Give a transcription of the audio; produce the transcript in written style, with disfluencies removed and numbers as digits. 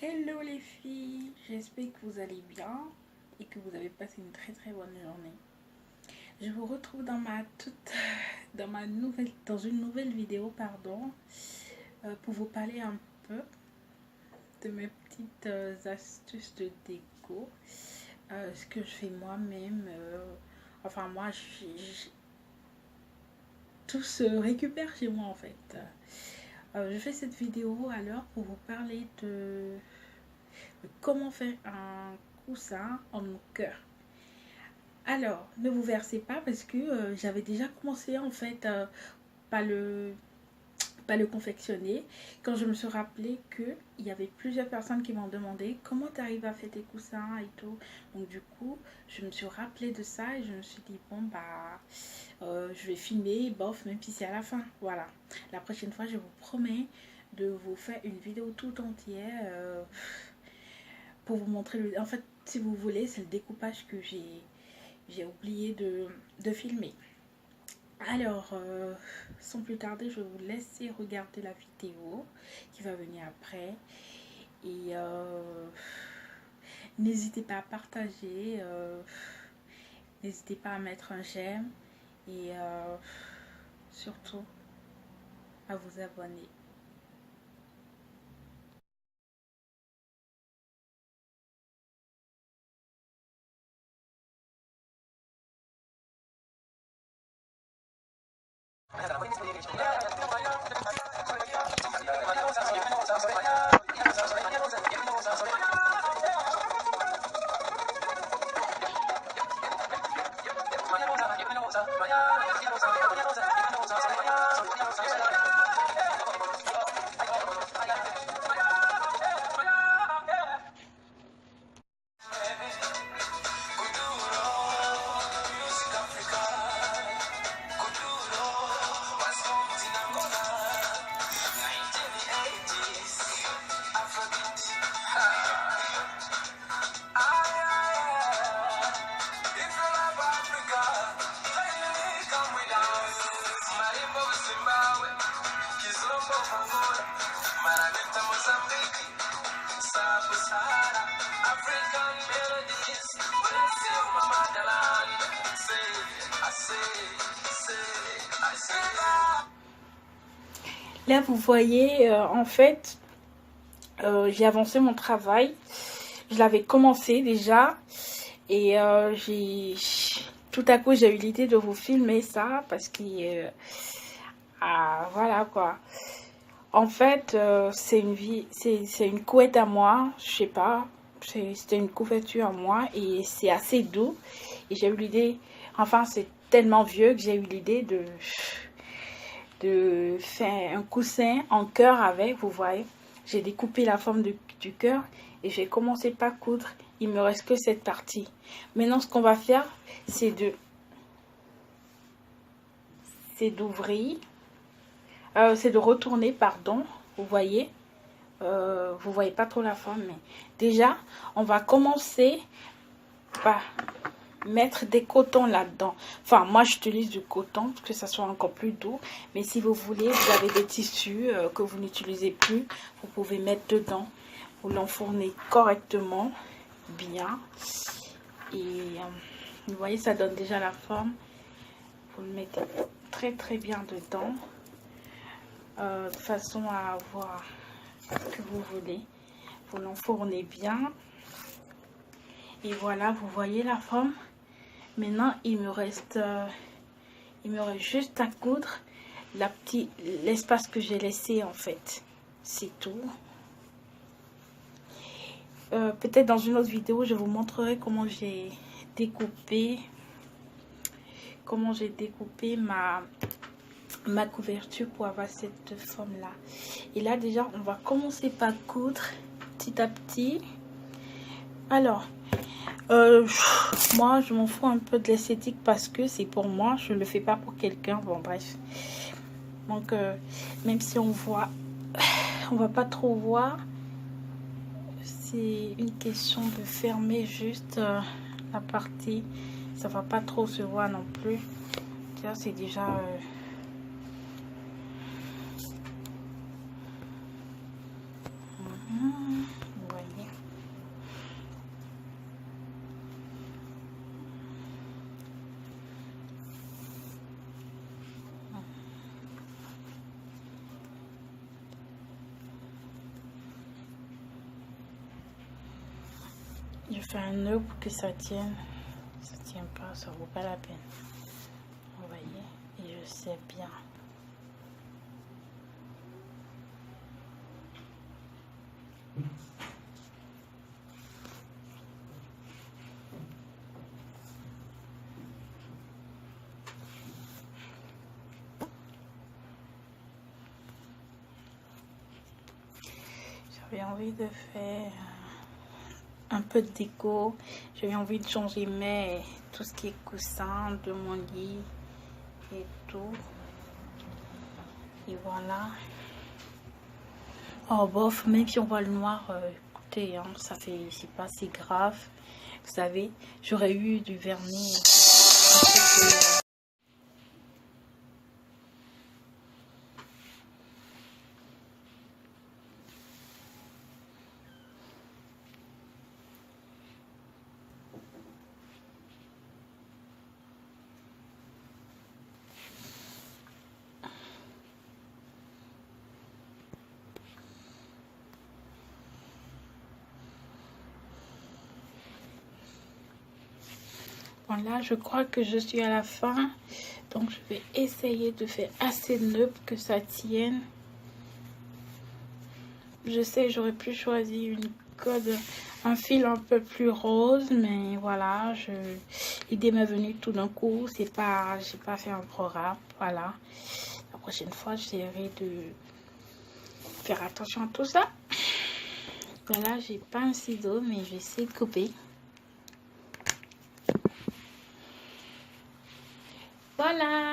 Hello les filles, j'espère que vous allez bien et que vous avez passé une très bonne journée. Je vous retrouve dans une nouvelle vidéo pour vous parler un peu de mes petites astuces de déco, ce que je fais moi-même. Enfin moi, tout se récupère chez moi en fait. Je fais cette vidéo alors pour vous parler de comment faire un coussin en cœur. Alors, ne vous versez pas parce que j'avais déjà commencé en fait par le, par le confectionner quand je me suis rappelé qu'il y avait plusieurs personnes qui m'ont demandé comment tu arrives à faire tes coussins et tout. Donc du coup, je me suis rappelé de ça et je me suis dit bon bah je vais filmer bof même si c'est à la fin. Voilà. La prochaine fois, je vous promets de vous faire une vidéo tout entière pour vous montrer en fait si vous voulez c'est le découpage que j'ai oublié de filmer. Alors sans plus tarder, je vais vous laisser regarder la vidéo qui va venir après et n'hésitez pas à partager, n'hésitez pas à mettre un j'aime et surtout à vous abonner. Là, vous voyez, en fait, j'ai avancé mon travail. Je l'avais commencé déjà. Et tout à coup, j'ai eu l'idée de vous filmer ça parce que, voilà quoi. En fait, c'est une couette à moi, je sais pas. C'était une couverture à moi et c'est assez doux. Et j'ai eu l'idée, enfin, c'est tellement vieux que j'ai eu l'idée de faire un coussin en cœur avec, vous voyez. J'ai découpé la forme du cœur et j'ai commencé par coudre. Il me reste que cette partie. Maintenant, ce qu'on va faire, c'est d'ouvrir, c'est de retourner, pardon. Vous voyez pas trop la forme, mais déjà, on va commencer par mettre des cotons là-dedans. Enfin, moi, j'utilise du coton pour que ça soit encore plus doux. Mais si vous voulez, vous avez des tissus que vous n'utilisez plus, vous pouvez mettre dedans. Vous l'enfournez correctement, bien. Et vous voyez, ça donne déjà la forme. Vous le mettez très bien dedans. De façon à avoir ce que vous voulez. Vous l'enfournez bien. Et voilà, vous voyez la forme. Maintenant, il me reste juste à coudre l'espace que j'ai laissé en fait. C'est tout. Peut-être dans une autre vidéo, je vous montrerai comment j'ai découpé ma couverture pour avoir cette forme là. Et là déjà, on va commencer par coudre petit à petit. Alors, moi, je m'en fous un peu de l'esthétique parce que c'est pour moi, je le fais pas pour quelqu'un. Bon, bref. Donc, même si on voit, on va pas trop voir. C'est une question de fermer juste la partie. Ça va pas trop se voir non plus. C'est déjà... fais un nœud pour que ça tienne. Ça tient pas, ça vaut pas la peine. Vous voyez, et je sais bien. J'avais envie de faire un peu de déco. J'avais envie de changer tout ce qui est coussin de mon lit et tout. Et voilà. Oh bof, même si on voit le noir, écoutez, hein, ça fait, c'est pas si grave. Vous savez, j'aurais eu du vernis. Bon, là, je crois que je suis à la fin. Donc, je vais essayer de faire assez de nœuds pour que ça tienne. Je sais, j'aurais pu choisir un fil un peu plus rose, mais voilà, l'idée m'est venue tout d'un coup. J'ai pas fait un programme, voilà. La prochaine fois, j'essaierai de faire attention à tout ça. Voilà, j'ai pas un ciseau, mais je vais essayer de couper. Voilà.